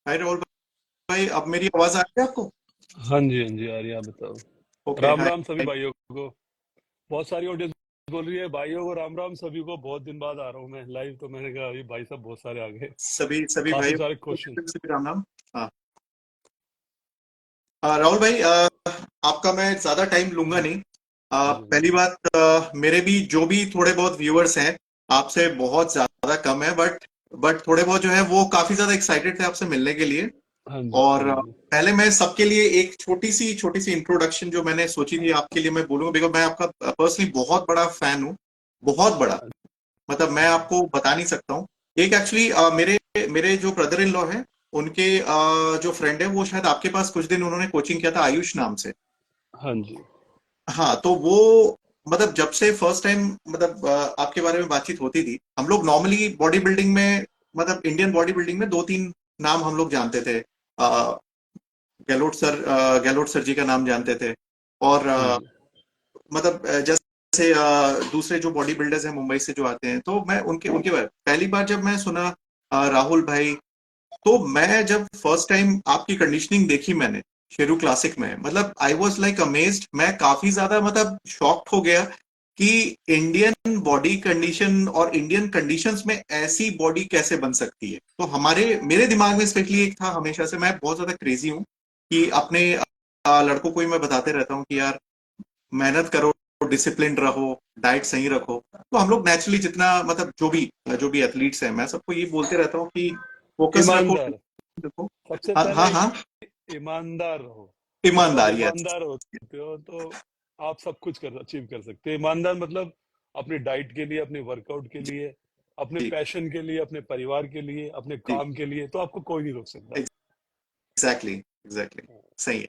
हाय राहुल भाई, अब मेरी आवाज आ रही है आपको? हाँ जी, हाँ जी, आर्या बताओ। ओके, राम हाय। राम सभी भाइयों को। बहुत सारी ऑडियंस बोल रही है भाइयों को राम राम, सभी को बहुत दिन बाद आ रहा हूँ मैं लाइव, तो मैंने कहा अभी भाई साहब बहुत सारे आ गए। सभी सभी भाई काफी सारे क्वेश्चन। सभी राम नाम। हाँ। राहुल भाई, आपका मैं ज्यादा टाइम लूंगा नहीं। हाँ जी, हाँ पहली जी। बात, मेरे भी जो भी थोड़े बहुत व्यूअर्स हैं आपसे बहुत ज्यादा कम है, बट थोड़े बहुत जो है वो काफी ज्यादा एक्साइटेड थे आपसे मिलने के लिए। हाँ जी, हाँ और जी। पहले मैं सबके लिए एक छोटी सी इंट्रोडक्शन जो मैंने सोची थी आपके लिए मैं बोलूंगा, बिकॉज मैं आपका पर्सनली बहुत बड़ा फैन हूँ। बहुत बड़ा। हाँ मतलब मैं जी, आपको बता नहीं सकता हूँ। एक एक्चुअली मेरे मेरे जो ब्रदर इन लॉ है, उनके जो फ्रेंड है वो शायद आपके पास कुछ दिन उन्होंने कोचिंग किया था आयुष नाम से। हाँ जी। हाँ, तो वो मतलब जब से फर्स्ट टाइम मतलब आपके बारे में बातचीत होती थी, हम लोग नॉर्मली बॉडी बिल्डिंग में, मतलब इंडियन बॉडी बिल्डिंग में दो तीन नाम हम लोग जानते थे। गहलोत सर जी का नाम जानते थे। और हाँ जी, मतलब जैसे दूसरे जो बॉडी बिल्डर्स हैं मुंबई से जो आते हैं, तो मैं उनके उनके बारे पहली बार जब मैं सुना राहुल भाई, तो मैं जब फर्स्ट टाइम आपकी कंडीशनिंग देखी मैंने शेरू क्लासिक में, मतलब आई वॉज लाइक अमेज्ड। मैं काफी ज्यादा मतलब शॉक्ड हो गया कि इंडियन बॉडी कंडीशन और इंडियन कंडीशंस में ऐसी बॉडी कैसे बन सकती है। तो हमारे मेरे दिमाग में स्पेशली एक था, हमेशा से मैं बहुत ज्यादा क्रेजी हूँ कि अपने लड़कों को ही मैं बताते रहता हूँ कि यार मेहनत करो, डिसिप्लिन रहो, डाइट सही रखो। तो हम लोग नेचुरली जितना मतलब जो भी एथलीट्स हैं, मैं सबको ये बोलते रहता हूँ कि फोकस रखो, ईमानदार। देखो। सबसे हाँ हाँ पहले हाँ। ईमानदार रहो। जब आप ईमानदारी है। ईमानदार होते हो तो आप सब कुछ कर अचीव कर सकते हो। ईमानदार मतलब अपनी डाइट के लिए, अपने वर्कआउट के लिए, अपने जी पैशन के लिए, अपने परिवार के लिए, अपने जी। काम के लिए, तो आपको कोई नहीं रोक सकता। Exactly exactly. सही है।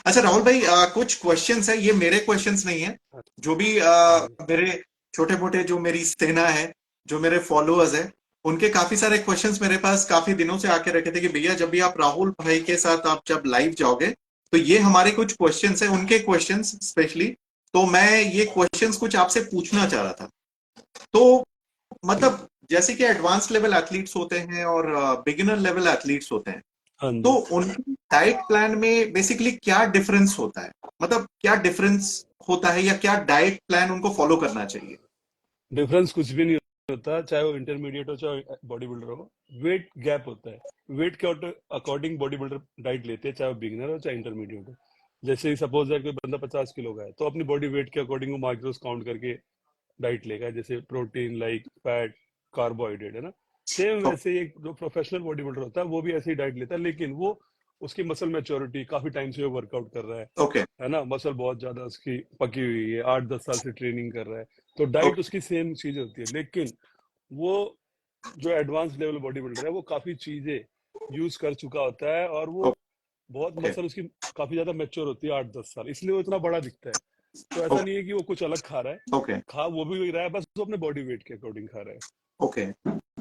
अच्छा राहुल भाई, कुछ क्वेश्चंस है, ये मेरे क्वेश्चंस नहीं है। हाँ जो भी जी, मेरे छोटे मोटे जो मेरी सेना है, जो मेरे फॉलोअर्स हैं, उनके काफी सारे क्वेश्चंस मेरे पास काफी दिनों से आके रखे थे कि भैया जब भी आप राहुल भाई के साथ आप जब लाइव जाओगे, तो ये हमारे कुछ क्वेश्चंस हैं, उनके क्वेश्चंस स्पेशली। तो मैं ये क्वेश्चंस कुछ आपसे पूछना चाह रहा था। तो मतलब जैसे कि एडवांस लेवल एथलीट्स होते हैं और बिगिनर लेवल एथलीट्स होते हैं, हाँ तो जी। उनकी डाइट प्लान में बेसिकली क्या डिफरेंस होता है? मतलब क्या डिफरेंस होता है या क्या डाइट प्लान उनको फॉलो करना चाहिए? डिफरेंस कुछ भी नहीं होता, चाहे वो इंटरमीडिएट हो चाहे बॉडी बिल्डर हो। वेट गैप होता है। वेट के अकॉर्डिंग बॉडी बिल्डर डाइट लेते हैं, चाहे वो बिगिनर हो चाहे इंटरमीडिएट हो। जैसे सपोज है कोई बंदा 50 किलो का है, तो अपनी बॉडी वेट के अकॉर्डिंग वो माइक्रोस काउंट करके डाइट लेगा, जैसे प्रोटीन लाइक फैट, कार्बोहाइड्रेट, है ना। सेम वैसे ही एक जो प्रोफेशनल बॉडी बिल्डर होता है वो भी ऐसे ही डाइट लेता है, लेकिन वो उसकी मसल मैच्योरिटी, काफी टाइम से वो वर्कआउट कर रहा ओके है ना, मसल बहुत ज्यादा उसकी पकी हुई है, 8-10 साल से ट्रेनिंग कर रहा है, तो डाइट ओके उसकी सेम चीज होती है। लेकिन वो जो एडवांस लेवल बॉडी बिल्डर है वो काफी चीजें यूज कर चुका होता है, और वो बहुत ओके मसल उसकी काफी ज्यादा मैच्योर होती है, 8-10 साल, इसलिए वो इतना बड़ा दिखता है। तो ऐसा नहीं है कि वो कुछ अलग खा रहा है। ओके खा वो भी वही रहा है, बस वो अपने बॉडी वेट के अकॉर्डिंग खा रहा है। Okay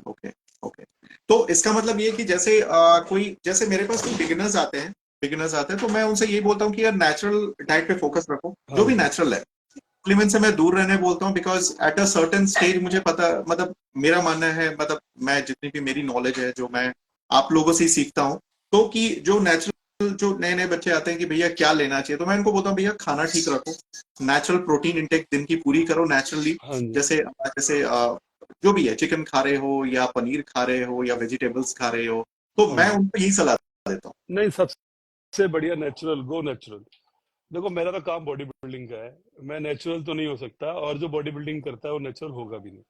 okay okay. तो इसका मतलब ये कि जैसे कोई जैसे मेरे पास कोई बिगिनर्स आते हैं तो मैं उनसे यही बोलता हूँ कि यार नेचुरल डाइट पे फोकस रखो, जो हाँ भी जी, नेचुरल है। सप्लीमेंट से मैं दूर रहने बोलता हूँ, because at a certain stage मुझे पता, मतलब मेरा मानना है, मतलब मैं जितनी भी मेरी नॉलेज है जो मैं आप लोगों से ही सीखता हूँ, तो कि जो नेचुरल जो नए नए बच्चे आते हैं कि भैया क्या लेना चाहिए, तो मैं इनको बोलता हूँ भैया खाना ठीक रखो, नेचुरल प्रोटीन इंटेक दिन की पूरी करो नेचुरली। हाँ जी। जैसे जैसे जो भी है, चिकन खा रहे हो या पनीर खा रहे हो या वेजिटेबल्स खा रहे हो, तो हाँ मैं जी। उनको यही सलाह देता हूँ। नहीं, सबसे बढ़िया नेचुरल, गो नेचुरल। देखो मेरा तो काम बॉडी बिल्डिंग का है, मैं नेचुरल तो नहीं हो सकता, और जो बॉडी बिल्डिंग करता है वो नेचुरल होगा भी नहीं।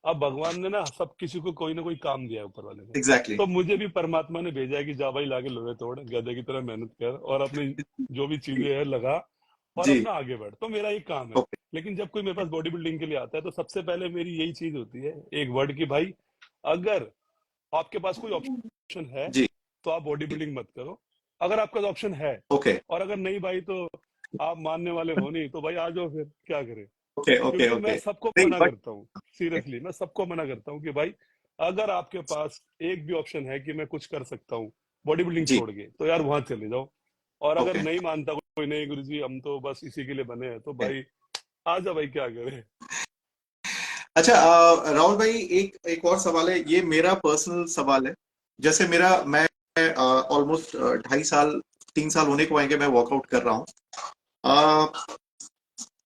अब भगवान ने ना सब किसी को कोई ना कोई काम दिया है ऊपर वाले ने। एग्जैक्टली। तो मुझे भी परमात्मा ने भेजा है कि जा भाई लाके लोहे तोड़, गधे की तरह मेहनत कर, और अपनी जो भी चीजें है लगा, और जी। अपना आगे बढ़। तो मेरा एक काम है। ओके। लेकिन जब कोई मेरे पास बॉडी बिल्डिंग के लिए आता है, तो सबसे पहले मेरी यही चीज होती है, एक वर्ड की भाई, अगर आपके पास कोई ऑप्शन है जी। तो आप बॉडी बिल्डिंग मत करो। अगर आपका ऑप्शन है, ओके और अगर नहीं भाई, तो आप मानने वाले हो नहीं, तो भाई आ जाओ, फिर क्या करें। ओके ओके क्योंकि मैं ओके। सबको नहीं मना बट करता हूँ, सीरियसली मैं सबको मना करता हूँ कि भाई, अगर आपके पास एक भी ऑप्शन है कि मैं कुछ कर सकता हूँ बॉडी बिल्डिंग जी। छोड़ के, तो यार वहां चले जाओ। और अगर ओके नहीं मानता कोई, नहीं गुरु जी हम तो बस इसी के लिए बने हैं, तो ओके। भाई आ जा भाई, क्या करे। अच्छा राहुल भाई, एक एक और सवाल है, ये मेरा पर्सनल सवाल है। जैसे मेरा मैं ऑलमोस्ट 2.5 साल 3 साल होने को आएंगे मैं वर्कआउट कर रहा हूँ।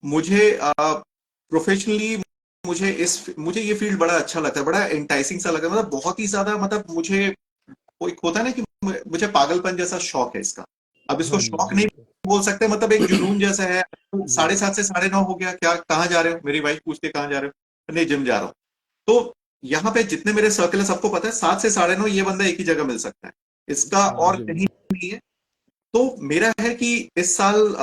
मुझे प्रोफेशनली मुझे ये फील्ड बड़ा अच्छा लगता है, बड़ा इंटाइसिंग सा लगता है, मतलब बहुत ही ज्यादा, मतलब मुझे वो एक होता है ना कि मुझे पागलपन जैसा शौक है इसका। अब इसको हाँ शौक जी नहीं होता बोल सकते, मतलब एक जुनून जैसा है। है जी। 7:30 से 9:30 हो गया, क्या कहाँ जा रहे हो, मेरी वाइफ पूछते कहाँ जा रहे हो, नहीं जिम जा रहा हूँ। तो यहाँ पे जितने मेरे सर्कल है सबको पता है 7 से 9:30 ये बंदा एक ही जगह मिल सकता है, इसका हाँ और जिम कहीं में। नहीं है। तो मेरा है कि इस साल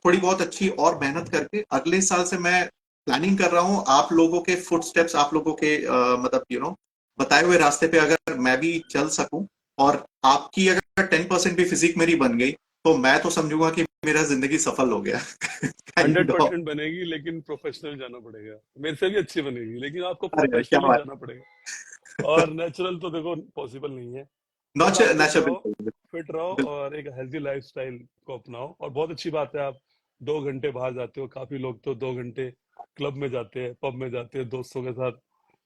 थोड़ी बहुत अच्छी और मेहनत करके अगले साल से मैं प्लानिंग कर रहा हूँ आप लोगों के फुटस्टेप्स, आप लोगों के मतलब बताए हुए रास्ते पे अगर मैं भी चल सकूं, और आपकी अगर 10% भी फिजिक मेरी बन गई, तो मैं तो समझूंगा कि मेरा जिंदगी सफल हो गया। Hundred kind of. परसेंट बनेगी, लेकिन प्रोफेशनल जाना पड़ेगा। मेरे से भी अच्छी बनेगी, लेकिन आपको अरे यार, क्या प्रोफेशनली बात जाना पड़ेगा। और नेचुरल तो देखो पॉसिबल नहीं है। बस है। आप नाचा, बिल्कुल फिट रहो बिल्कुल। और एक हेल्थी लाइफस्टाइल को अपनाओ। और बहुत अच्छी बात है आप 2 घंटे बाहर जाते हो। काफी लोग तो 2 घंटे क्लब में जाते हैं, पब में जाते हैं, दोस्तों के साथ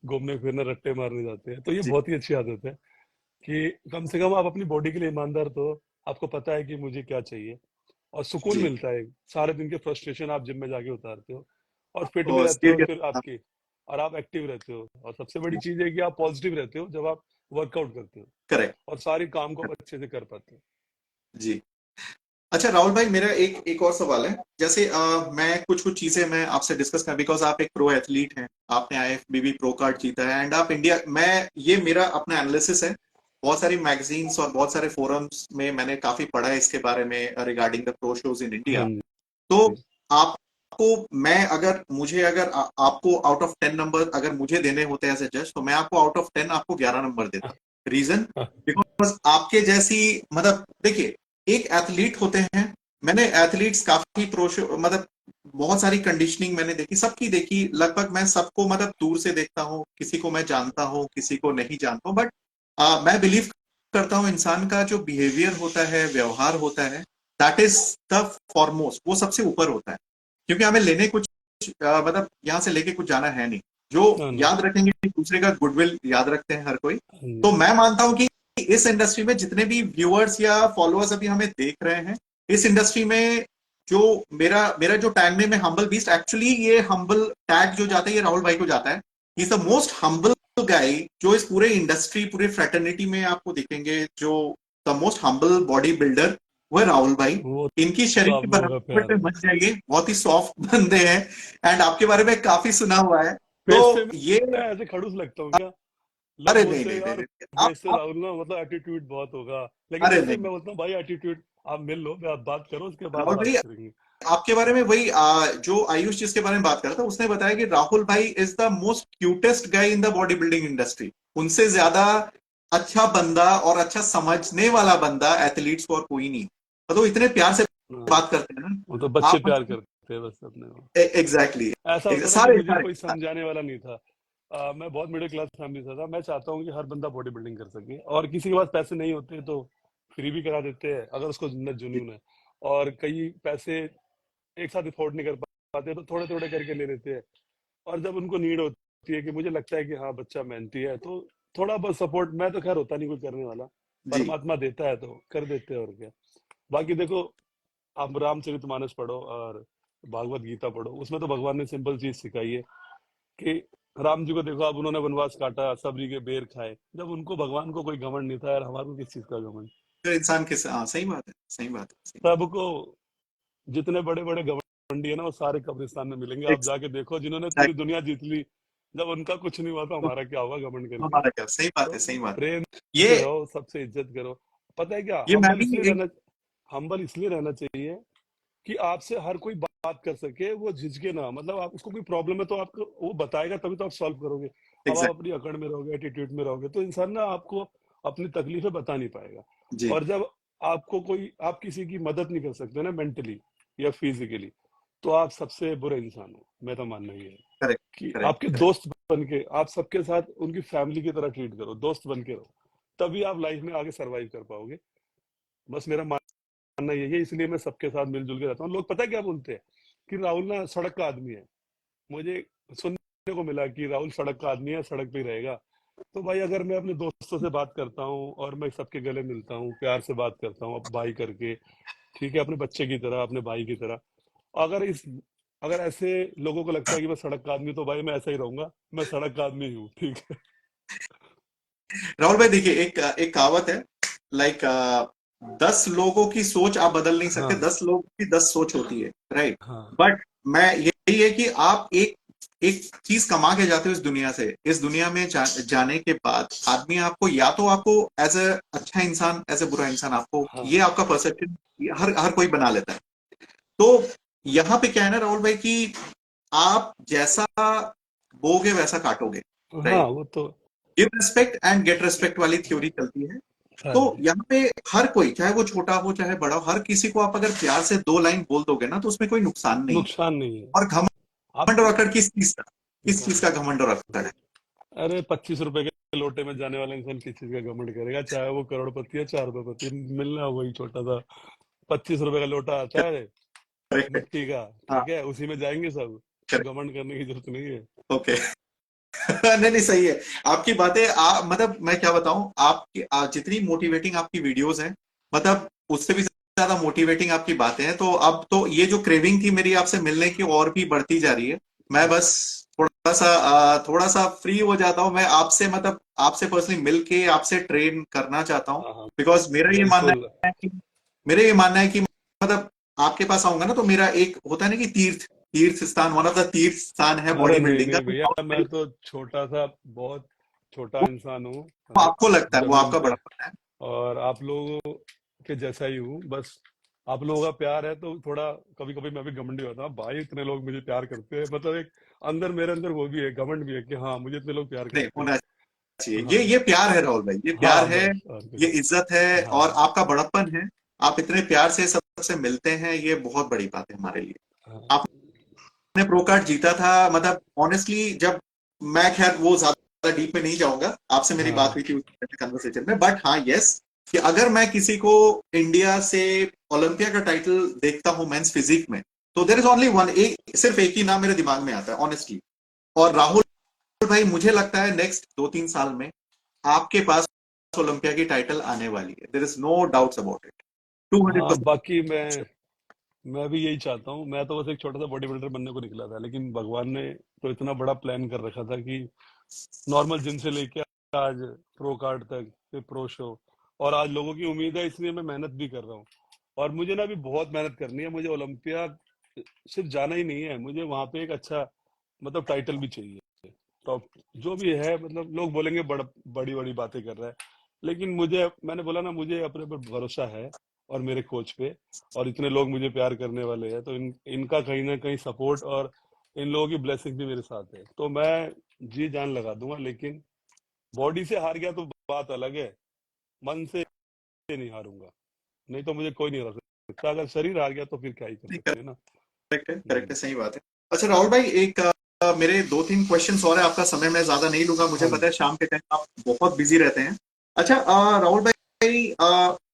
घूमने फिरने रट्टे मारने जाते हैं। तो ये जी बहुत ही अच्छी आदत है कि कम से कम आप अपनी बॉडी के लिए ईमानदार तो हो। आपको पता है कि मुझे क्या चाहिए, और सुकून जी। मिलता है। सारे दिन के फ्रस्ट्रेशन आप जिम में जाके उतारते हो, और फिट भी और रहते हो स्टेडियम। फिर आपकी, और आप एक्टिव रहते हो। और सबसे बड़ी चीज है कि आप पॉजिटिव रहते हो जब आप वर्कआउट करते हो, करेक्ट। और सारी काम को आप अच्छे से कर पाते हो। जी। अच्छा राहुल भाई, मेरा एक एक और सवाल है। जैसे मैं कुछ कुछ चीजें मैं आपसे डिस्कस कर, बिकॉज आप एक प्रो एथलीट हैं, आपने आईएफबीबी प्रो कार्ड जीता है, एंड आप इंडिया, मैं ये मेरा अपना एनालिसिस है, बहुत सारी मैगजीन्स और बहुत सारे फोरम्स में मैंने काफी पढ़ा है इसके बारे में regarding the pro shows in हाँ इंडिया। जी। तो आपको, मैं अगर मुझे अगर आपको आउट ऑफ 10 नंबर अगर मुझे देने होते हैं एज ए जज, तो मैं आपको आउट ऑफ 10 आपको 11 नंबर देता। रीजन, बिकॉज आपके जैसी, मतलब देखिए, एक एथलीट होते हैं, मैंने एथलीट्स काफी मतलब बहुत सारी कंडीशनिंग मैंने देखी, सबकी देखी, लगभग मैं सबको मतलब दूर से देखता हूँ, किसी को मैं जानता हूँ, किसी को नहीं जानता हूँ, बट मैं बिलीव करता हूँ इंसान का जो बिहेवियर होता है, व्यवहार होता है, दैट इज द फॉरमोस्ट, वो सबसे ऊपर होता है। क्योंकि हमें लेने कुछ मतलब यहाँ से लेके कुछ जाना है नहीं, जो हाँ ना। याद रखेंगे एक दूसरे का गुडविल याद रखते हैं हर कोई। हाँ जी। तो मैं मानता हूं कि इस इंडस्ट्री में जितने भी व्यूअर्स या फॉलोअर्स अभी हमें देख रहे हैं, इस इंडस्ट्री में जो मेरा मेरा जो टैग नेम है हम्बल बीस्ट, एक्चुअली ये हम्बल टैग जो जाता है ये राहुल भाई को जाता है। इज द मोस्ट हम्बल गाय जो इस पूरे इंडस्ट्री, पूरे फ्रेटर्निटी में आपको दिखेंगे, जो the most humble body builder, वो है राहुल भाई। वो इनकी तो शरीर आप की लोगों का बनावट प्यार पे है। मत जाइए, बहुत ही सॉफ्ट बंदे हैं, एंड आपके बारे में काफी सुना हुआ है। तो फेस से ये, मैं ऐसे खड़ूस लगता हूँ क्या? लोग अरे नहीं बोलते हैं नहीं नहीं यार नहीं, वैसे आप राहुल ना, मतलब एटीट्यूड बहुत होगा। लेकिन अरे जैसे नहीं ही मैं नहीं बोलता हूँ भाई एटीट्यूड, आप मिल लो, मैं आप बात करो, उसके बाद राहुल बात भाई, करेंगे। आपके बारे में वही जो आयुष जिसके बारे में बात कर रहा था, उसने बताया कि राहुल भाई is the most cutest guy in the body building industry. उनसे ज्यादा अच्छा बंदा और अच्छा समझने वाला बंदा एथलीट्स को और कोई नहीं। तो इतने प्यार से हाँ, बात करते हैं वो तो ना बच्चे आप, प्यार करते हैं बस अपने को। एग्जैक्टली ऐसा होता था कि सारे मुझे सारे कोई समझाने वाला नहीं था। मैं बहुत मिडिल क्लास फैमिली से था। मैं चाहता हूँ कि हर बंदा बॉडी बिल्डिंग कर सके, और किसी के पास पैसे नहीं होते तो फ्री भी करा देते हैं अगर उसको जितना जुनून है। और कई पैसे एक साथ अफोर्ड नहीं कर पाते तो थोड़े थोड़े करके ले लेते हैं। और जब उनको नीड होती है कि मुझे लगता है कि हाँ बच्चा मेहनती है, तो थोड़ा बहुत सपोर्ट, मैं तो खैर होता नहीं कोई करने वाला, जी। परमात्मा देता है तो कर देते हैं, और क्या। बाकी देखो, आप रामचरितमानस पढ़ो और भागवत गीता पढ़ो, उसमें तो भगवान ने सिंपल चीज सिखाई है कि राम जी को देखो, अब उन्होंने वनवास काटा, सबरी के बेर खाए, जब उनको भगवान को कोई घमंड नहीं था यार, हमारे को किस चीज का घमंड। फिर इंसान के, हाँ सही बात है, सही बात है, सही बात सबको, जितने बड़े बड़े घमंडी है ना, वो सारे कब्रिस्तान में मिलेंगे। है। आप जाके देखो, जिन्होंने पूरी Exactly. दुनिया जीत ली, जब उनका कुछ नहीं हुआ तो तो हमारा क्या होगा घमंड करके। हमारा क्या, सही बात है, तो सही बात प्रेम है। से रहो, सबसे इज्जत करो। पता है क्या, ये मैं भी एक, हम्बल इसलिए रहना चाहिए कि आपसे हर कोई बात कर सके, वो झिझके ना। मतलब आप उसको कोई प्रॉब्लम है तो आपको वो बताएगा, तभी तो आप सॉल्व करोगे। अब आप एग्जैक्ट, अपनी अकड़ में रहोगे, एटीट्यूड में रहोगे, तो इंसान ना आपको अपनी तकलीफें बता नहीं पाएगा। जी। और जब आपको कोई, आप किसी की मदद नहीं कर सकते ना मेंटली या फिजिकली, तो आप सबसे बुरे इंसान हो। मैं तो मानना ये है करेक्ट, कि करेक्ट, आपके करेक्ट। दोस्त बन के, आप सबके साथ उनकी फैमिली की तरह ट्रीट करो, दोस्त बन के रहो, तभी आप लाइफ में आगे सरवाइव कर पाओगे। बस मेरा मानना यही है, इसलिए मैं सबके साथ मिलजुल के रहता हूँ। लोग पता है क्या बोलते हैं कि राहुल ना सड़क का आदमी है। मुझे सुनने को मिला कि राहुल सड़क का आदमी है, सड़क पे ही रहेगा। तो भाई अगर मैं अपने दोस्तों से बात करता हूँ और मैं सबके गले मिलता हूँ, प्यार से बात करता हूँ, अब भाई करके, ठीक है, अपने बच्चे की तरह, अपने भाई की तरह, अगर इस अगर ऐसे लोगों को लगता है कि मैं सड़क का आदमी, तो भाई मैं ऐसा ही रहूंगा, मैं सड़क का आदमी ही हूँ, ठीक है। राहुल भाई देखिए, एक एक कहावत है, लाइक 10 लोगों की सोच आप बदल नहीं सकते, हाँ 10 लोगों की 10 सोच होती है, राइट। हाँ बट मैं यही है कि आप एक एक चीज कमा के जाते हो इस दुनिया से, इस दुनिया में जाने के बाद आदमी आपको, या तो आपको एज ए अच्छा इंसान, एज ए बुरा इंसान, आपको हाँ ये आपका परसेप्शन हर हर कोई बना लेता है। तो यहाँ पे क्या है ना राहुल भाई, कि आप जैसा बोगे वैसा काटोगे, हाँ, राइट। वो तो give respect and get respect वाली थ्योरी चलती है। तो है। यहाँ पे हर कोई, चाहे वो छोटा हो चाहे बड़ा हो, हर किसी को आप अगर प्यार से 2 लाइन बोल दोगे ना, तो उसमें कोई नुकसान नहीं है। नुकसान नहीं है। और आप घमंड और अकड़ किस चीज का, किस चीज हाँ, का घमंड और अकड़ है? अरे 25 रुपए के लोटे में जाने वाला इंसान किस चीज का घमंड करेगा, चाहे वो करोड़पति है, 4 रुपए मिलना वही छोटा सा 25 रुपए का लोटा आता है करेक्ट। मिट्टी का, हाँ, ठीक है, उसी में जाएंगे सब। तो करेक्ट। घमंड करने की जरूरत नहीं है। ओके। नहीं नहीं, सही है आपकी बातें। मतलब मैं क्या बताऊं, आपकी जितनी मोटिवेटिंग आपकी वीडियोस हैं, मतलब उससे भी ज्यादा मोटिवेटिंग आपकी बातें हैं। तो अब तो ये जो क्रेविंग थी मेरी आपसे मिलने की, और भी बढ़ती जा रही है। मैं बस थोड़ा सा फ्री हो जाता हूं, मैं आपसे, मतलब आपसे पर्सनली मिलके आपसे ट्रेन करना चाहता हूं। हाँ हाँ, बिकॉज मेरा ये मानना बिल्कुल। है कि मेरा ये मानना है कि मतलब आपके पास आऊंगा ना, तो मेरा एक होता है ना कि तीर्थ तीर्थ स्थान, वन ऑफ द तीर्थ स्थान है अरे बॉडी नहीं बिल्डिंग का, नहीं तो भैया, मैं तो छोटा सा, बहुत छोटा इंसान हूँ, वो हाँ, आपको लगता है, वो जमीन आपका पे। बड़प्पन है। और आप लोगों के जैसा ही हूँ बस। आप लोगों का प्यार है तो थोड़ा कभी कभी मैं भी घमंडी होता हूँ, भाई इतने लोग मुझे प्यार करते हैं, मतलब एक अंदर, मेरे अंदर वो भी है, घमंड भी है कि हाँ मुझे इतने लोग प्यार नहीं, करते हैं। होना चाहिए। हाँ ये प्यार है राहुल भाई, ये प्यार हाँ, है, बस और कुछ ये नहीं। इज्जत है, हाँ और आपका बड़प्पन है। आप इतने प्यार से सबसे मिलते हैं, ये बहुत बड़ी बात है हमारे लिए। हाँ आपने प्रो कार्ड जीता था, मतलब ऑनेस्टली, जब मैं, खैर वो ज्यादा डीप में नहीं जाऊंगा, आपसे मेरी बात हाँ हुई थी उस कन्वर्सेशन में, बट हाँ, यस, कि अगर मैं किसी को इंडिया से ओलंपिया का टाइटल देखता हूं मेंस फिजिक में, तो देर इज ओनली वन, एक, सिर्फ एक ही नाम मेरे दिमाग में आता है ऑनेस्टली, और राहुल भाई। मुझे लगता है नेक्स्ट 2-3 साल में आपके पास ओलंपिया की टाइटल आने वाली है, there is no doubts about it, two hundred हाँ, बाकी परसेंट मैं भी यही चाहता हूँ। मैं तो बस एक छोटा सा बॉडी बिल्डर बनने को निकला था, लेकिन भगवान ने तो इतना बड़ा प्लान कर रखा था कि नॉर्मल जिम से लेके आज प्रो कार्ड तक, फिर प्रो शो, और आज लोगों की उम्मीद है, इसलिए मैं मेहनत भी कर रहा हूँ। और मुझे ना अभी बहुत मेहनत करनी है, मुझे ओलंपिया सिर्फ जाना ही नहीं है, मुझे वहां पे एक अच्छा, मतलब टाइटल भी चाहिए। तो जो भी है, मतलब लोग बोलेंगे बड़ी बड़ी बातें कर रहा है, लेकिन मुझे, मैंने बोला ना, मुझे अपने पर भरोसा है और मेरे कोच पे, और इतने लोग मुझे प्यार करने वाले हैं, तो इनका कहीं ना कहीं सपोर्ट और इन लोगों की ब्लेसिंग भी मेरे साथ है, तो मैं जी जान लगा दूंगा। लेकिन बॉडी से हार गया तो बात अलग है, मन से नहीं हारूंगा, नहीं तो मुझे कोई नहीं हरा सकता। अगर शरीर हार गया तो फिर क्या ही कर नहीं। सकते हैं ना। करेक्ट है, करेक्ट है, हम्म, सही बात है। अच्छा राहुल भाई, एक मेरे 2-3 क्वेश्चंस और है, आपका समय मैं ज्यादा नहीं लूंगा, मुझे हाँ पता जी। है शाम के टाइम आप बहुत बिजी रहते हैं। अच्छा राहुल भाई,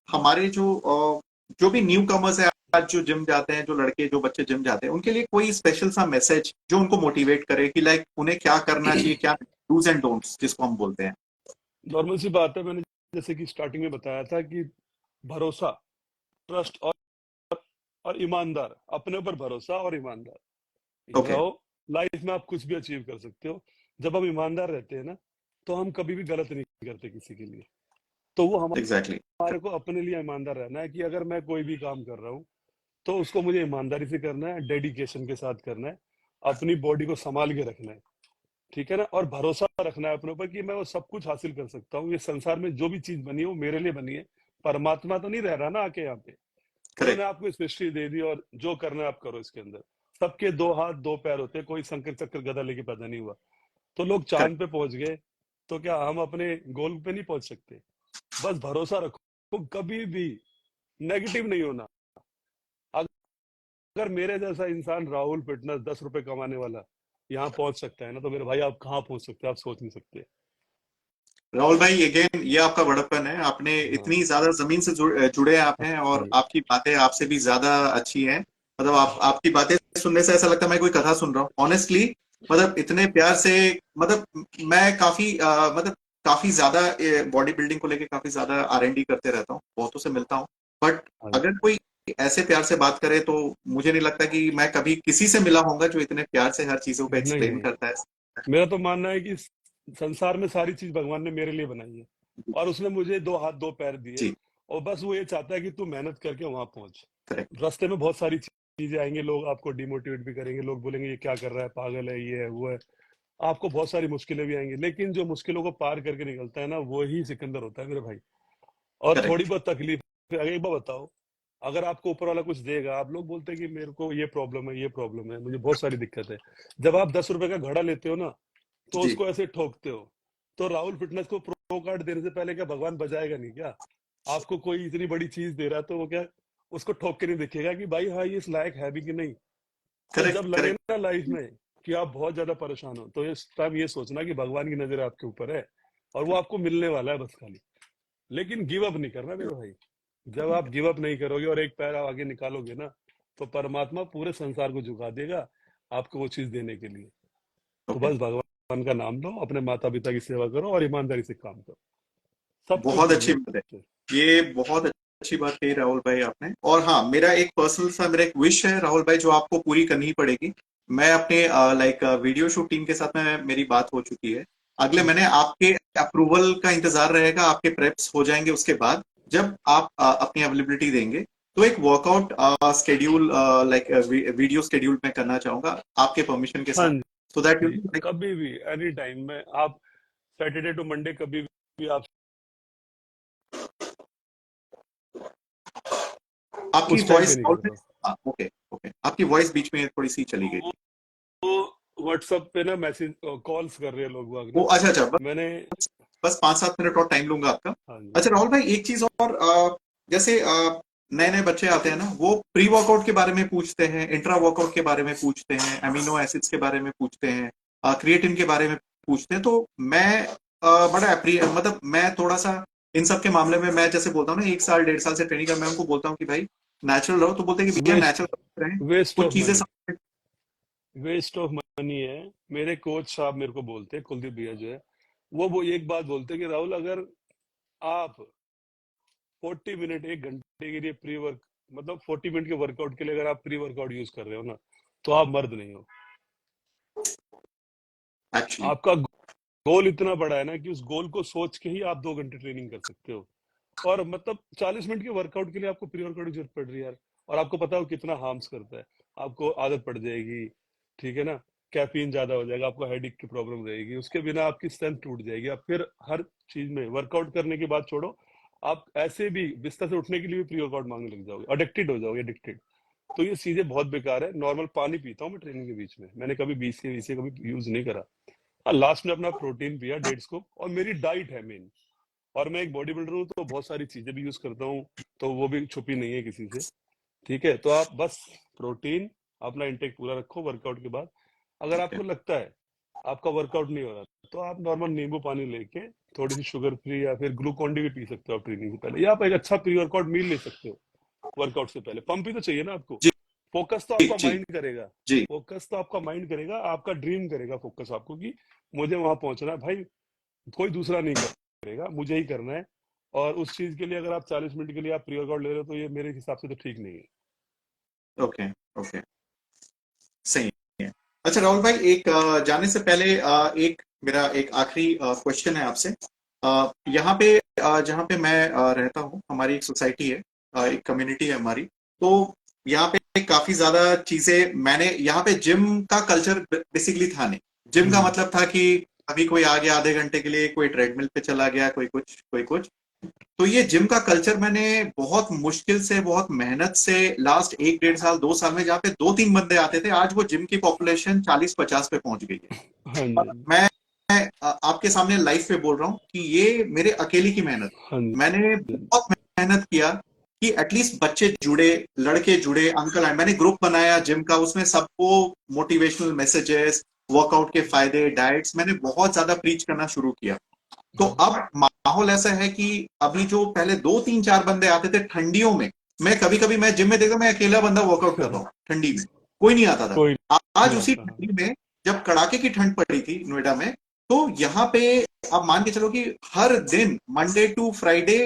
हमारे जो भी न्यू कमर्स है, आज जो जिम जाते हैं, जो लड़के जो बच्चे जिम जाते हैं, उनके लिए कोई स्पेशल सा मैसेज जो उनको मोटिवेट करे, कि लाइक उन्हें क्या करना चाहिए, क्या डूज एंड डोंट्स जिसको हम बोलते हैं? नॉर्मल सी बात है, मैंने जैसे कि स्टार्टिंग में बताया था कि भरोसा, ट्रस्ट और ईमानदार, अपने ऊपर भरोसा और ईमानदार ओके। रहो। लाइफ में आप कुछ भी अचीव कर सकते हो जब हम ईमानदार रहते हैं ना, तो हम कभी भी गलत नहीं करते किसी के लिए। तो वो एग्जैक्टली। हमारे को अपने लिए ईमानदार रहना है कि अगर मैं कोई भी काम कर रहा हूँ, तो उसको मुझे ईमानदारी से करना है, डेडिकेशन के साथ करना है, अपनी बॉडी को संभाल के रखना है, ठीक है ना, और भरोसा रखना है अपने ऊपर कि मैं वो सब कुछ हासिल कर सकता हूँ। ये संसार में जो भी चीज बनी है वो मेरे लिए बनी है, परमात्मा तो नहीं रह रहा ना आके यहाँ पे। उन्होंने करेक्ट। आपको सृष्टि दे दी, और जो करना है आप करो इसके अंदर। सबके 2 हाथ 2 पैर होते हैं, कोई शंकर चक्कर गदा लेके पैदा नहीं हुआ। तो लोग चांद करेक्ट। पे पहुंच गए, तो क्या हम अपने गोल पे नहीं पहुंच सकते? बस भरोसा रखो, कभी भी नेगेटिव नहीं होना। अगर मेरे जैसा इंसान राहुल फिटनेस 10 रुपए कमाने वाला यहाँ पहुंच सकता है ना, तो मेरे भाई आप कहाँ पहुंच सकते हैं, आप सोच नहीं सकते। राहुल भाई, अगेन ये आपका बड़प्पन है, आपने हाँ इतनी ज्यादा जमीन से जुड़े आप हैं, हाँ और जी। आपकी बातें आपसे भी ज्यादा अच्छी हैं। मतलब हाँ आपकी बातें सुनने से ऐसा लगता है मैं कोई कथा सुन रहा हूँ ऑनेस्टली। मतलब इतने प्यार से, मतलब मैं काफी मतलब काफी ज्यादा बॉडी बिल्डिंग को लेके काफी ज्यादा R&D करते रहता हूँ, बहुतों से मिलता हूँ, बट हाँ अगर कोई ऐसे प्यार से बात करे तो मुझे नहीं लगता कि मैं कभी किसी से मिला होऊंगा जो इतने प्यार से हर चीजों को नहीं एक्सप्लेन नहीं, करता है। मेरा तो मानना है कि संसार में सारी चीज भगवान ने मेरे लिए बनाई है, और उसने मुझे दो हाथ दो पैर दिए, जी। और बस वो ये चाहता है कि तू मेहनत करके वहां पहुंच। करेक्ट। रास्ते में बहुत सारी चीजें आएंगे, लोग आपको डिमोटिवेट भी करेंगे, लोग बोलेंगे ये क्या कर रहा है, पागल है, ये है वो है। आपको बहुत सारी मुश्किलें भी आएंगी, लेकिन जो मुश्किलों को पार करके निकलता है ना, वो ही सिकंदर होता है मेरे भाई। और थोड़ी करेक्ट। बहुत तकलीफ, अगर एक बार बताओ, अगर आपको ऊपर वाला कुछ देगा, आप लोग बोलते हैं कि मेरे को ये प्रॉब्लम है, ये प्रॉब्लम है, मुझे बहुत सारी दिक्कत है। जब आप 10 रुपए का घड़ा लेते हो ना, तो जी। उसको ऐसे ठोकते हो, तो राहुल फिटनेस को प्रो कार्ड देने से पहले क्या भगवान बजाएगा नहीं क्या? आपको कोई इतनी बड़ी चीज दे रहा है, तो वो क्या उसको ठोक के नहीं दिखेगा कि भाई हाँ ये इस लायक है भी कि नहीं? तो जब करेक्ट। लगे करेक्ट। ना लाइफ में कि आप बहुत ज्यादा परेशान हो, तो इस टाइम ये सोचना कि भगवान की नजर आपके ऊपर है, और वो आपको मिलने वाला है बस खाली। लेकिन गिव अप नहीं करना मेरे भाई। जब आप गिव अप नहीं करोगे और एक पैर आप आगे निकालोगे ना, तो परमात्मा पूरे संसार को झुका देगा आपको वो चीज देने के लिए। तो ओके। बस भगवान का नाम लो, अपने माता पिता की सेवा करो, और ईमानदारी से काम करो, सब कुछ बहुत मिल अच्छी बात है। जाए। ये बहुत अच्छी बात कही राहुल भाई आपने। और हाँ, मेरा एक पर्सनल सा मेरा एक विश है राहुल भाई, जो आपको पूरी करनी ही पड़ेगी। मैं अपने लाइक वीडियो शूट टीम के साथ में मेरी बात हो चुकी है। अगले महीने आपके अप्रूवल का इंतजार रहेगा, आपके प्रेप्स हो जाएंगे उसके बाद, जब आप अपनी अवेलेबिलिटी देंगे, तो एक workout schedule like video schedule मैं करना चाहूंगा आपके परमिशन के हाँ साथ, सो दैट जी, कभी भी, एनी टाइम में आप, सैटरडे टू मंडे कभी भी आप आपकी उस टाइम पे वॉइस। निकल रहा ओके। ओके, आपकी वॉइस बीच में थोड़ी सी चली गई हो। थी। वो व्हाट्सएप पे ना मैसेज कॉल्स कर रहे हैं लोग बाग वो ना। अच्छा अच्छा, मैंने, बस 5-7 मिनट और टाइम लूंगा आपका। हाँ जी, अच्छा राहुल भाई, एक चीज और, जैसे नए नए बच्चे आते हैं ना, वो प्री वर्कआउट के बारे में पूछते हैं, इंट्रा वर्कआउट के बारे में पूछते हैं, अमीनो एसिड्स के बारे में पूछते हैं, क्रिएटिन के बारे में पूछते हैं। तो मैं बड़ा मतलब मैं थोड़ा सा इन सब के मामले में, मैं जैसे बोलता हूँ ना, 1 साल 1.5 साल से ट्रेनिंग कर, मैं उनको बोलता हूँ कि भाई नेचुरल रहो, तो बोलते हैं कि भैया वेस्ट नेचुरल रहें, वेस्ट कुछ ऑफ चीजें मनी, वेस्ट ऑफ मनी है। मेरे कोच साहब मेरे को बोलते हैं, कुलदीप भैया जो है, वो एक बात बोलते हैं कि राहुल, अगर आप 40 मिनट, 1 घंटे के लिए प्री वर्क, मतलब 40 मिनट के वर्कआउट के लिए अगर आप प्री वर्कआउट यूज कर रहे हो ना, तो आप मर्द नहीं हो। एक्चुअली। आपका गोल इतना बड़ा है ना कि उस गोल को सोच के ही आप 2 घंटे ट्रेनिंग कर सकते हो। और मतलब 40 मिनट के वर्कआउट के लिए आपको प्री वर्कआउट की जरूरत पड़ रही है यार, और आपको पता हो कितना हार्म्स करता है। आपको आदत पड़ जाएगी, ठीक है ना, कैफीन ज्यादा हो जाएगा, आपको हेडेक की प्रॉब्लम रहेगी, उसके बिना आपकी स्ट्रेंथ टूट जाएगी। आप फिर हर चीज में वर्कआउट करने की बात छोड़ो, आप ऐसे भी बिस्तर से उठने के लिए भी प्री वर्कआउट मांगने लग जाओगे, अडिक्टेड हो जाओगे, एडिक्टेड। तो ये चीजें बहुत बेकार है। नॉर्मल पानी पीता हूँ मैं ट्रेनिंग के बीच में, मैंने कभी बीसी कभी यूज नहीं करा। हाँ, लास्ट में अपना प्रोटीन पिया 1.5 स्कूप, और मेरी डाइट है मेन। और मैं एक बॉडी बिल्डर हूँ, तो बहुत सारी चीजें भी यूज करता हूँ, तो वो भी छुपी नहीं है किसी से। ठीक है, तो आप बस प्रोटीन अपना इंटेक पूरा रखो वर्कआउट के बाद। अगर ओके। आपको लगता है आपका वर्कआउट नहीं हो रहा, तो आप नॉर्मल नींबू पानी लेके थोड़ी सी शुगर फ्री या फिर ग्लूकॉन डी भी पी सकते हो आप ट्रेनिंग से पहले, या आप एक अच्छा प्री वर्कआउट मील ले सकते हो वर्कआउट से पहले। पंप भी तो चाहिए ना आपको। जी। फोकस तो जी। आपका जी। माइंड करेगा, जी। फोकस तो आपका माइंड करेगा, आपका ड्रीम करेगा फोकस आपको, कि मुझे वहां पहुंचना है भाई, कोई दूसरा नहीं करेगा, मुझे ही करना है। और उस चीज के लिए अगर आप 40 मिनट के लिए आप प्री वर्कआउट ले रहे हो, तो ये मेरे हिसाब से तो ठीक नहीं है। ओके। ओके। सही है। अच्छा राहुल भाई, एक जाने से पहले एक मेरा एक आखिरी क्वेश्चन है आपसे। यहाँ पे जहाँ पे मैं रहता हूँ, हमारी एक सोसाइटी है, एक कम्युनिटी है हमारी। तो यहाँ पे काफी ज्यादा चीजें, मैंने यहाँ पे जिम का कल्चर बेसिकली था नहीं। जिम का हम्म। मतलब था कि अभी कोई आ गया आधे घंटे के लिए, कोई ट्रेडमिल पे चला गया, कोई कुछ कोई कुछ। तो ये जिम का कल्चर मैंने बहुत मुश्किल से, बहुत मेहनत से, लास्ट 1-1.5 साल 2 साल में, जहाँ पे 2-3 बंदे आते थे, आज वो जिम की पॉपुलेशन 40-50 पे पहुंच गई है। हाँ और जी, मैं आपके सामने लाइव पे बोल रहा हूँ कि ये मेरे अकेले की मेहनत। हाँ जी, मैंने बहुत मेहनत किया कि एटलीस्ट बच्चे जुड़े, लड़के जुड़े, अंकल आए, मैंने ग्रुप बनाया जिम का, उसमें सबको मोटिवेशनल मैसेजेस, वर्कआउट के फायदे, डाइट्स, मैंने बहुत ज्यादा प्रीच करना शुरू किया। तो हाँ, अब माहौल ऐसा है कि अभी जो पहले 2-3-4 बंदे आते थे ठंडियों में, मैं कभी कभी मैं जिम में देखता, मैं अकेला बंदा वर्कआउट कर रहा हूँ ठंडी में, कोई नहीं आता था। कोई आज नहीं उसी आता। हाँ, ठंडी में, जब कड़ाके की ठंड पड़ी थी नोएडा में, तो यहाँ पे आप मान के चलो कि हर दिन मंडे टू फ्राइडे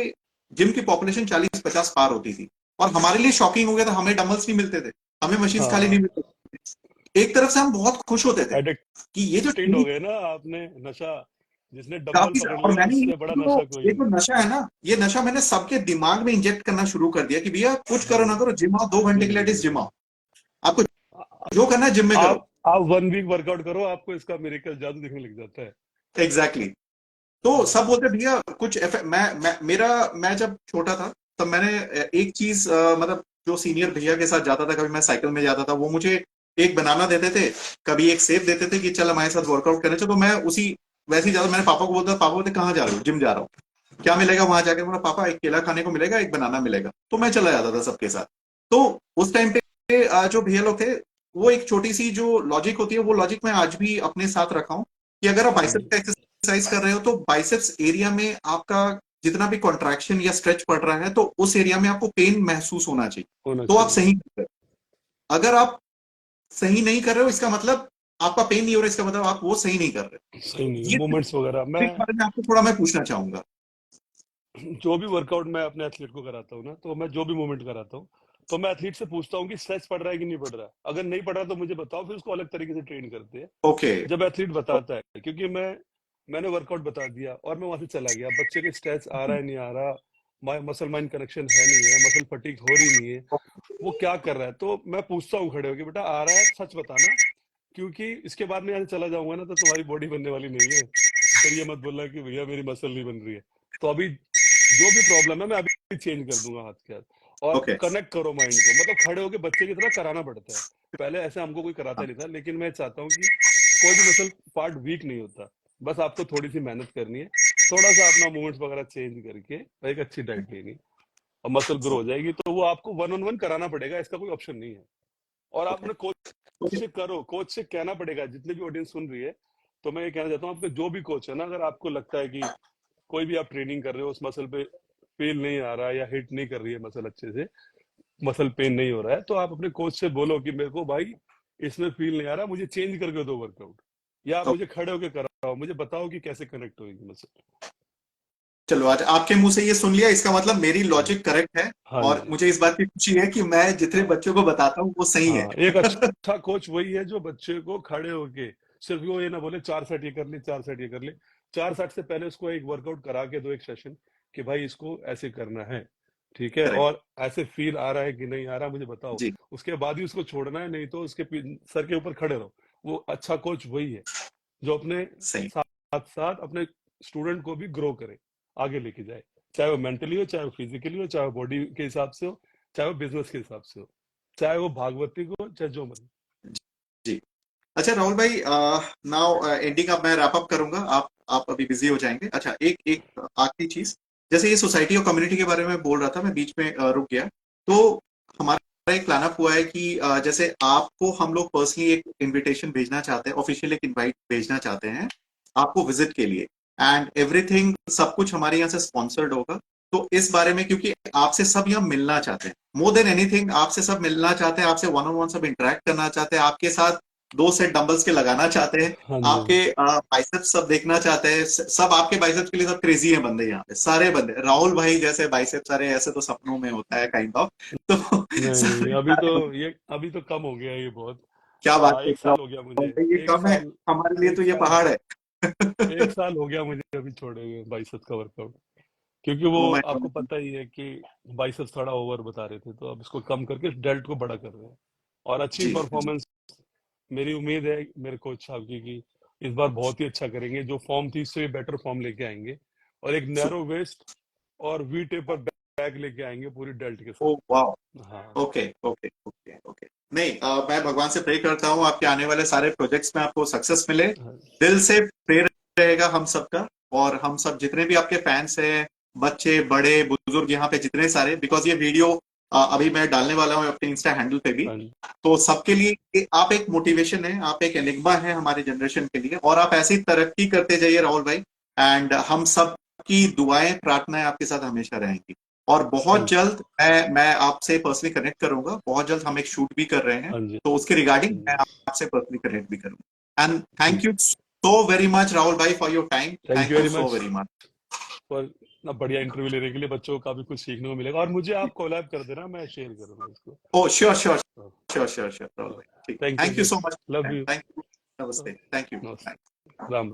जिम की पॉपुलेशन 40-50 पार होती थी। और हमारे लिए शॉकिंग हो गया था, हमें डंबल्स नहीं मिलते थे, हमें मशीन्स खाली नहीं हाँ, मिलते थे। एक तरफ से हम बहुत खुश होते थे कि ये जो एडिक्टेड हो गए ना आपने, नशा। जिसने डंबल काफी, पकड़ और लिया मैंने उससे बड़ा नशा कोई ये नहीं। जो नशा है ना, ये नशा मैंने सबके दिमाग में इंजेक्ट करना शुरू कर दिया कि भैया कुछ हाँ करो ना जी, करो, जिम आओ 2 घंटे के लिए बिल्कुल एटलीस्ट जिम बिल्कुल। आओ, आपको आ- जो करना है जिम में करो। आप 1 वीक वर्कआउट करो, आपको इसका मिरेकल जादू दिखने लग जाता है। Exactly exactly. तो सब बोलते भैया कुछ मैं जब छोटा था तब मैंने एक चीज मतलब जो सीनियर भैया के साथ जाता था, कभी मैं साइकिल में जाता था, वो मुझे एक बनाना देते थे, कभी एक सेब देते थे कि चल हमारे साथ वर्कआउट करने चलो, तो मैं उसी वैसे ही जाता। मैंने पापा को बोलता, पापा बोलते कहाँ जा रहे हो, जिम जा रहा हूँ। क्या मिलेगा वहां जाके, बोला पापा एक केला खाने को मिलेगा, एक बनाना मिलेगा, तो मैं चला जाता था सबके साथ। तो उस टाइम पे जो भैया लोग थे, वो एक छोटी सी जो लॉजिक होती है, वो लॉजिक मैं आज भी अपने साथ रखा हूँ कि अगर आप हाँ बाइसेप जी, का एक्सरसाइज कर रहे हो तो बाइसेप्स एरिया में आपका जितना भी कॉन्ट्रैक्शन या स्ट्रेच पड़ रहा है, तो उस एरिया में आपको पेन महसूस होना चाहिए, होना तो आप चाहिए। सही कर रहे हो। अगर आप सही नहीं कर रहे हो, इसका मतलब आपका पेन नहीं हो रहा, इसका मतलब आप वो सही नहीं कर रहे सही नहीं है हो। ये मूवमेंट्स वगैरह। मैं ट्रिक बारे में आपको थोड़ा मैं पूछना चाहूंगा। जो भी वर्कआउट मैं अपने एथलीट को कराता हूँ ना, तो मैं जो भी मूवमेंट कराता हूँ, तो मैं एथलीट से पूछता हूँ कि स्ट्रेस पड़ रहा है कि नहीं पड़ रहा है। अगर नहीं पड़ रहा तो मुझे बताओ, फिर उसको अलग तरीके से ट्रेन करते हैं। ओके। जब एथलीट बताता है, क्योंकि मैंने वर्कआउट बता दिया और मैं वहां से चला गया, बच्चे के स्ट्रेच आ रहा है नहीं आ रहा, मसल माइंड कनेक्शन है नहीं है, मसल फटीग हो रही नहीं है, वो क्या कर रहा है, तो मैं पूछता हूँ खड़े होके, बेटा आ रहा है सच बताना, क्योंकि इसके बाद मैं यहाँ से चला जाऊंगा ना तो तुम्हारी बॉडी बनने वाली नहीं है। फिर ये मत बोलना कि भैया मेरी मसल नहीं बन रही है। तो अभी जो भी प्रॉब्लम है मैं अभी चेंज कर दूंगा हाथ के हाथ। और ओके। कनेक्ट करो माइंड को, मतलब खड़े होके बच्चे की तरह कराना पड़ता है। पहले ऐसे हमको कोई कराता नहीं था, लेकिन मैं चाहता हूँ कि कोई भी मसल पार्ट वीक नहीं होता, बस आपको थोड़ी सी मेहनत करनी है, थोड़ा सा अपना मूवमेंट्स वगैरह चेंज करके एक अच्छी डाइट लेनी, और मसल ग्रो हो जाएगी। तो वो आपको 1-on-1 कराना पड़ेगा, इसका कोई ऑप्शन नहीं है। और आप ओके। अपने कोच से करो, कोच से कहना पड़ेगा। जितने भी ऑडियंस सुन रही है, तो मैं ये कहना चाहता हूँ, आपके जो भी कोच है ना, अगर आपको लगता है कि कोई भी आप ट्रेनिंग कर रहे हो, उस मसल पे फील नहीं आ रहा है या हिट नहीं कर रही है मसल अच्छे से, मसल पेन नहीं हो रहा है, तो आप अपने कोच से बोलो कि मेरे को भाई इसमें फील नहीं आ रहा, मुझे चेंज करके दो वर्कआउट, या आप मुझे खड़े होके कराओ, मुझे बताओ कि कैसे कनेक्ट होगी मसल। चलो, आज आपके मुंह से ये सुन लिया, इसका मतलब मेरी हाँ, लॉजिक करेक्ट है। हाँ और जी, मुझे इस बात की खुशी है कि मैं जितने बच्चों को बताता हूँ वो सही है। हाँ। एक अच्छा कोच वही है जो बच्चे को खड़े होके सिर्फ वो ये ना बोले 4 सेट ये कर ले, 4 सेट ये कर ले। 4 सेट से पहले उसको एक वर्कआउट करा के दो, एक सेशन, कि भाई इसको ऐसे करना है, ठीक है, करेक्ट। और ऐसे फील आ रहा है कि नहीं आ रहा मुझे बताओ। जी। उसके बाद ही उसको छोड़ना है, नहीं तो उसके सर के ऊपर खड़े रहो। वो अच्छा कोच वही है जो अपने सही। साथ साथ अपने स्टूडेंट को भी ग्रो करे, आगे लेके जाए, चाहे वो मेंटली हो, चाहे वो फिजिकली हो, चाहे वो बॉडी के हिसाब से हो, चाहे वो बिजनेस के हिसाब से हो, चाहे वो भागवती को, चाहे जो मर्जी। जी। अच्छा राहुल भाई, नाउ एंडिंग, अब मैं रैप अप करूंगा, आप अभी बिजी हो जाएंगे। अच्छा, एक एक आखिरी चीज, जैसे ये सोसाइटी और कम्युनिटी के बारे में बोल रहा था, मैं बीच में रुक गया। तो हमारा एक प्लान अप हुआ है कि जैसे आपको हम लोग पर्सनली एक इनविटेशन भेजना चाहते हैं, ऑफिशियल एक इनवाइट भेजना चाहते हैं आपको विजिट के लिए, एंड एवरीथिंग सब कुछ हमारे यहाँ से स्पॉन्सर्ड होगा। तो इस बारे में, क्योंकि आपसे सब यहाँ मिलना चाहते हैं, मोर देन एनीथिंग आपसे सब मिलना चाहते हैं, आपसे वन ऑन वन सब इंटरेक्ट करना चाहते हैं, आपके साथ 2 सेट डंबल्स के लगाना चाहते हैं, हाँ आपके जी, बाइसेप्स सब देखना चाहते हैं। सब आपके बाइसेप्स के लिए सब क्रेजी हैं बंदे, यहाँ पे सारे बंदे राहुल भाई जैसे बाइसेप्स, सारे ऐसे तो सपनों में होता है काइंड ऑफ। तो नहीं नहीं, सारे सारे बंदे, अभी तो कम हो गया है ये बहुत। क्या बात हाँ, कर एक रहा साल हो गया मुझे। हूँ, ये एक कम है, साल हमारे लिए तो एक ये साल पहाड़ है। एक साल हो गया मुझे अभी छोड़े हुए बाइसेप्स का वर्कआउट, क्योंकि वो ओ माय आपको गॉड। पता ही है कि बाइसेप्स थोड़ा ओवर बता रहे थे, तो अब इसको कम करके डेल्ट को बड़ा कर रहे हैं। और अच्छी जी जी। परफॉर्मेंस मेरी उम्मीद है मेरे कोच साहब की कि इस बार बहुत ही अच्छा करेंगे, जो फॉर्म थी इससे बेटर फॉर्म लेके आएंगे, और एक नैरो वेस्ट और वी टेपर बैग लेके आएंगे पूरी डेल्ट के ओ साथ। वाह। हाँ, ओके ओके ओके ओके। नहीं, मैं भगवान से प्रे करता हूँ आपके आने वाले सारे प्रोजेक्ट्स में आपको सक्सेस मिले। हाँ, दिल से प्रे रहेगा हम सबका, और हम सब जितने भी आपके फैंस हैं, बच्चे बड़े बुजुर्ग यहाँ पे जितने सारे, बिकॉज ये वीडियो अभी मैं डालने वाला हूँ अपने इंस्टा हैंडल पे भी, हाँ, तो सबके लिए आप एक मोटिवेशन है, आप एक एनिग्मा है हमारे जनरेशन के लिए, और आप ऐसी तरक्की करते जाइए राहुल भाई। एंड हम सब की दुआएं प्रार्थनाएं आपके साथ हमेशा रहेंगी। और बहुत थैंक यू। जल्द मैं आपसे पर्सनली कनेक्ट करूंगा, बहुत जल्द हम एक शूट भी कर रहे हैं, हाँ जी, तो उसके रिगार्डिंग हाँ मैं जी, आपसे पर्सनली कनेक्ट भी करूंगा। एंड हाँ थैंक जी। You so very much, Rahul bhai, for your time. Thank Thank you you very so much very much. For ना बढ़िया इंटरव्यू लेने के लिए। बच्चों को काफी कुछ सीखने को मिलेगा, और मुझे आप कोलैब कर देना, मैं शेयर करूंगा इसको। Oh, sure, sure, sure, sure, sure, Rahul bhai. ठीक. Thank you Thank you sir, so much. Love you. Thank you. Namaste. Thank you. नमस्ते, Thanks. राम राम।